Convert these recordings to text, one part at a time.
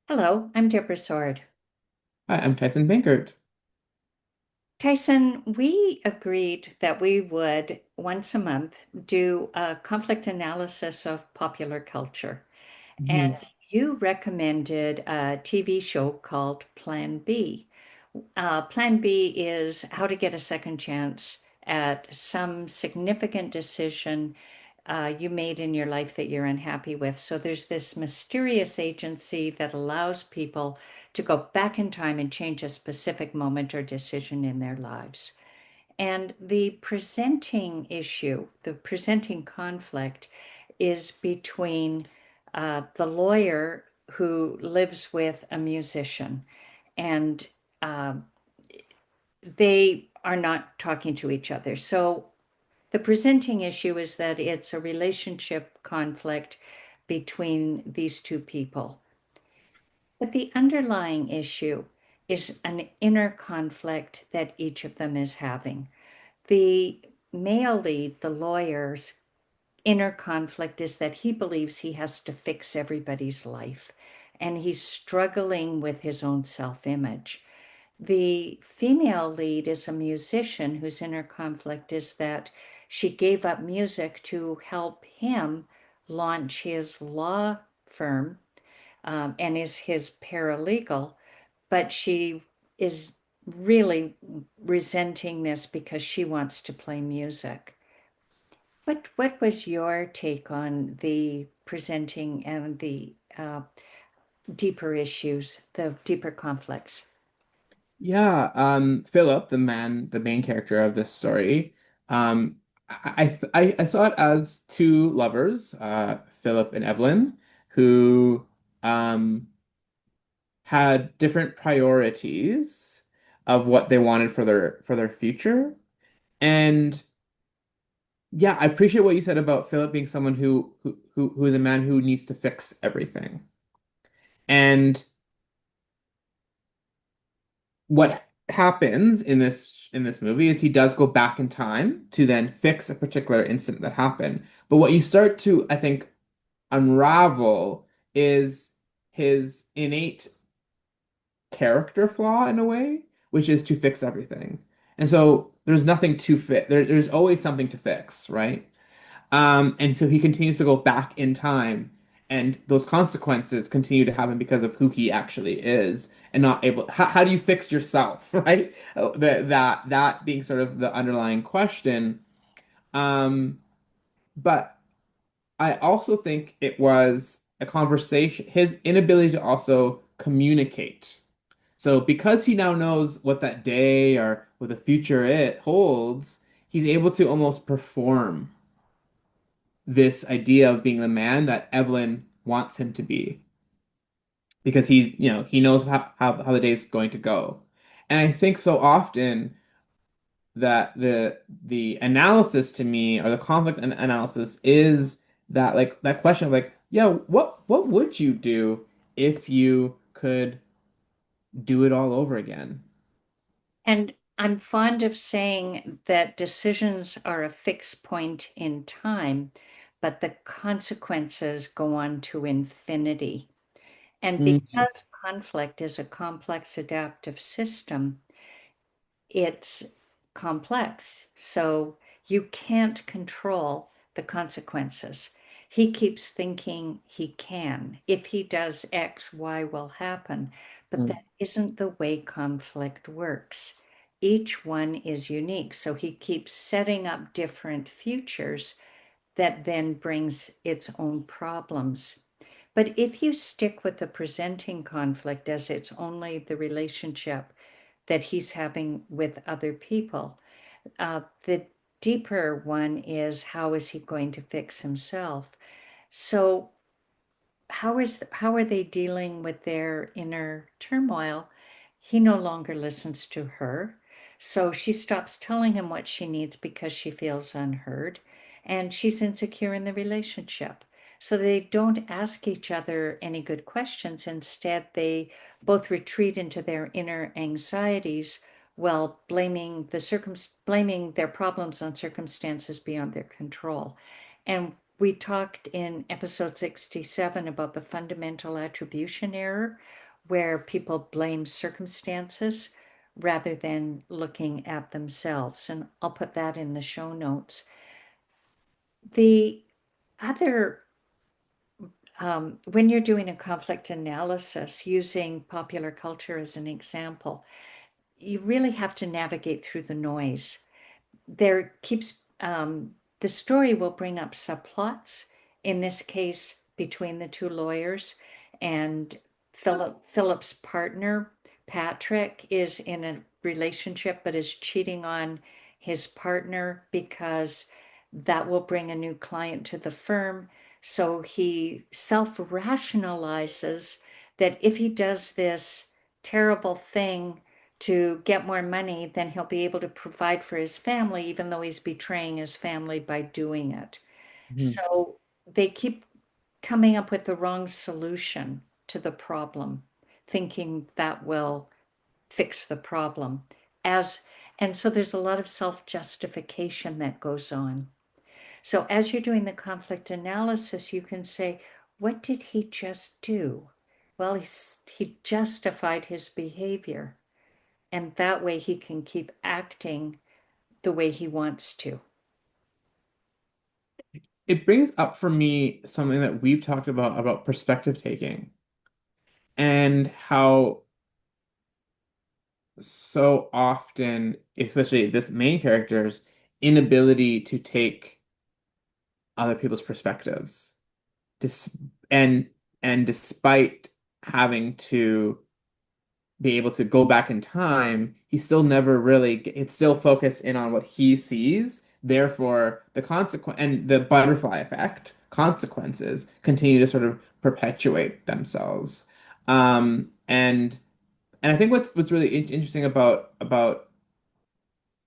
Hello, I'm Deborah Sword. Hi, I'm Tyson Bankert. Tyson, we agreed that we would once a month do a conflict analysis of popular culture. And Mhm. you recommended a TV show called Plan B. Plan B is how to get a second chance at some significant decision you made in your life that you're unhappy with. So there's this mysterious agency that allows people to go back in time and change a specific moment or decision in their lives. And the presenting issue, the presenting conflict, is between the lawyer who lives with a musician, and uh, they are not talking to each other. So the presenting issue is that it's a relationship conflict between these two people. But the underlying issue is an inner conflict that each of them is having. The male lead, the lawyer's inner conflict is that he believes he has to fix everybody's life and he's struggling with his own self image. The female lead is a musician whose inner conflict is that she gave up music to help him launch his law firm, and is his paralegal, but she is really resenting this because she wants to play music. What was your take on the presenting and the deeper issues, the deeper conflicts? Yeah, Philip, the main character of this story, I saw it as two lovers, Philip and Evelyn, who um had different priorities of what they wanted for their future. And yeah, I appreciate what you said about Philip being someone who is a man who needs to fix everything. And what happens in this movie is he does go back in time to then fix a particular incident that happened. But what you start to, I think, unravel is his innate character flaw in a way, which is to fix everything. And so there's nothing to fit. There's always something to fix, right? And so he continues to go back in time, and those consequences continue to happen because of who he actually is, and not able. How do you fix yourself, right? That being sort of the underlying question. Um, but I also think it was a conversation, his inability to also communicate. So because he now knows what that day or what the future it holds, he's able to almost perform this idea of being the man that Evelyn wants him to be because he knows how the day is going to go. And I think so often that the analysis to me or the conflict analysis is that like that question of like, yeah, what would you do if you could do it all over again? And I'm fond of saying that decisions are a fixed point in time, but the consequences go on to infinity. And Mhm. because conflict is a complex adaptive system, it's complex. So you can't control the consequences. He keeps thinking he can. If he does X, Y will happen. But that isn't the way conflict works. Each one is unique. So he keeps setting up different futures that then brings its own problems. But if you stick with the presenting conflict as it's only the relationship that he's having with other people, the deeper one is how is he going to fix himself? So how are they dealing with their inner turmoil? He no longer listens to her. So she stops telling him what she needs because she feels unheard, and she's insecure in the relationship. So they don't ask each other any good questions. Instead, they both retreat into their inner anxieties while blaming their problems on circumstances beyond their control. And we talked in episode 67 about the fundamental attribution error, where people blame circumstances rather than looking at themselves. And I'll put that in the show notes. The other, when you're doing a conflict analysis using popular culture as an example, you really have to navigate through the noise. There keeps The story will bring up subplots, in this case between the two lawyers, and Philip's partner Patrick is in a relationship but is cheating on his partner because that will bring a new client to the firm. So he self rationalizes that if he does this terrible thing to get more money, then he'll be able to provide for his family, even though he's betraying his family by doing it. Mhm. So they keep coming up with the wrong solution to the problem, thinking that will fix the problem. As and so there's a lot of self-justification that goes on. So as you're doing the conflict analysis, you can say, what did he just do? Well, he justified his behavior. And that way he can keep acting the way he wants to. It brings up for me something that we've talked about perspective taking and how so often, especially this main character's inability to take other people's perspectives, dis and and despite having to be able to go back in time, he still never really, it's still focused in on what he sees. Therefore, the consequence and the butterfly effect consequences continue to sort of perpetuate themselves. And I think what's really interesting about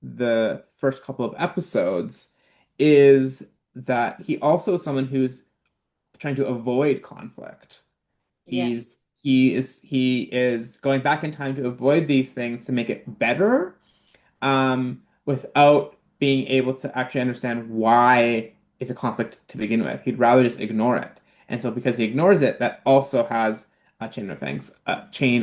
the first couple of episodes is that he also is someone who's trying to avoid conflict. Yes. He is going back in time to avoid these things to make it better, without being able to actually understand why it's a conflict to begin with. He'd rather just ignore it. And so because he ignores it, that also has a chain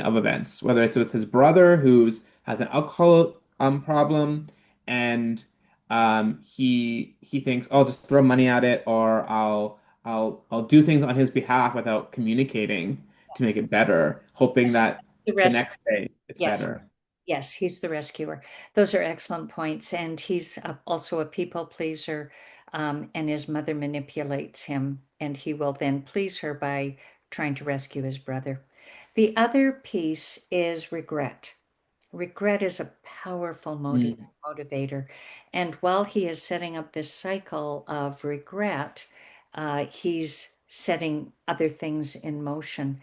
of events, whether it's with his brother who's has an alcohol problem, and he thinks, "Oh, I'll just throw money at it, or I'll do things on his behalf without communicating to make it better, hoping Yes. that The the rest, next day it's yes. better." Yes, he's the rescuer. Those are excellent points. And he's also a people pleaser. And his mother manipulates him, and he will then please her by trying to rescue his brother. The other piece is regret. Regret is a powerful Mm. motivator. And while he is setting up this cycle of regret, he's setting other things in motion.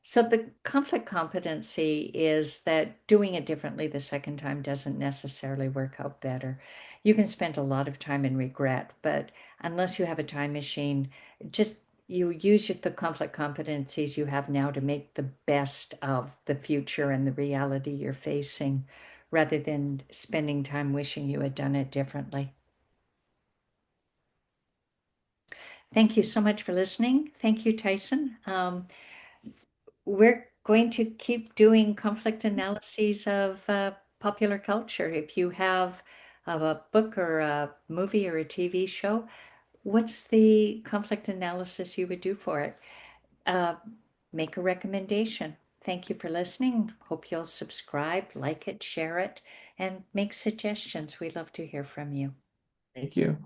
So the conflict competency is that doing it differently the second time doesn't necessarily work out better. You can spend a lot of time in regret, but unless you have a time machine, just you use the conflict competencies you have now to make the best of the future and the reality you're facing, rather than spending time wishing you had done it differently. Thank you so much for listening. Thank you, Tyson. We're going to keep doing conflict analyses of popular culture. If you have a book or a movie or a TV show, what's the conflict analysis you would do for it? Uh, Make a recommendation. Thank you for listening. Hope you'll subscribe, like it, share it, and make suggestions. We love to hear from you. Thank you.